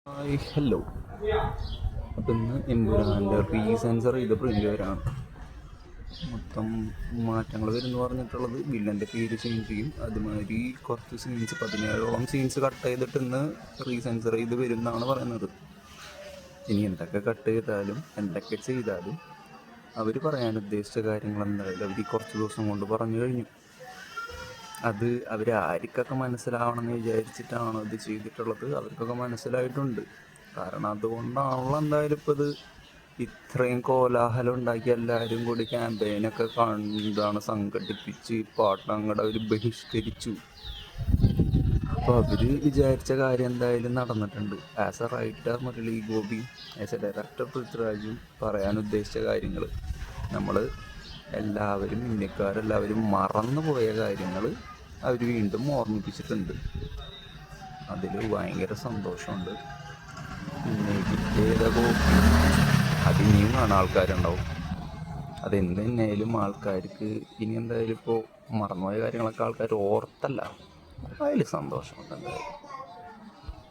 Hi hello. അപ്പം ഇന്ന് എമ്പുരാൻ്റെ recensor ചെയ്ത പ്രിൻ്റ് വരാണ്. മൊത്തം മാറ്റങ്ങൾ വരുമെന്ന് പറഞ്ഞിട്ടുള്ളത് വില്ലൻ്റെ പേര് ചേഞ്ച് ചെയ്യും. അതുമാതിരി കുറച്ച് സീൻസ് 17ഓളം സീൻസ് കട്ട് ചെയ്തിട്ട് ഇന്ന് റീസെൻസർ ചെയ്ത് വരും എന്നാണ് പറയുന്നത്. ഇനി എന്തൊക്കെ കട്ട് ചെയ്താലും എന്തൊക്കെ ചെയ്താലും അവർ പറയാൻ ഉദ്ദേശിച്ച കാര്യങ്ങൾ എന്തായാലും അവർ കുറച്ച് ദിവസം കൊണ്ട് പറഞ്ഞു കഴിഞ്ഞു. അത് ആർക്കൊക്കെ മനസ്സിലാവണം എന്ന് വിചാരിച്ചിട്ടാണോ ഇത് ചെയ്തിട്ടുള്ളത്, അവർക്കൊക്കെ മനസ്സിലായിട്ടുണ്ട്. കാരണം അതുകൊണ്ടാണല്ലോ എന്തായാലും ഇപ്പോൾ ഇത് ഇത്രയും കോലാഹലം ഉണ്ടാക്കി എല്ലാവരും കൂടി ക്യാമ്പയിനൊക്കെ കണ്ടാണ് സംഘടിപ്പിച്ച് പാട്ടങ്ങടെ അവർ ബഹിഷ്കരിച്ചു. അപ്പോൾ അവർ വിചാരിച്ച കാര്യം എന്തായാലും നടന്നിട്ടുണ്ട്. As a writer Murali Gopi, as a director പൃഥ്വിരാജും പറയാൻ ഉദ്ദേശിച്ച കാര്യങ്ങൾ നമ്മൾ എല്ലാവരും ഇന്ത്യക്കാരെല്ലാവരും മറന്നു പോയ കാര്യങ്ങൾ അവർ വീണ്ടും ഓർമ്മിപ്പിച്ചിട്ടുണ്ട്. അതിൽ ഭയങ്കര സന്തോഷമുണ്ട്. പിന്നെ വിദ്യയുടെ കോപ്പി അതിനിയും കാണാൻ ആൾക്കാരുണ്ടാവും. അതെന്ത് തന്നെയായാലും ആൾക്കാർക്ക് ഇനി എന്തായാലും ഇപ്പോൾ മറന്നുപോയ കാര്യങ്ങളൊക്കെ ആൾക്കാർ ഓർത്തല്ല, അതിൽ സന്തോഷമുണ്ട് എന്തായാലും.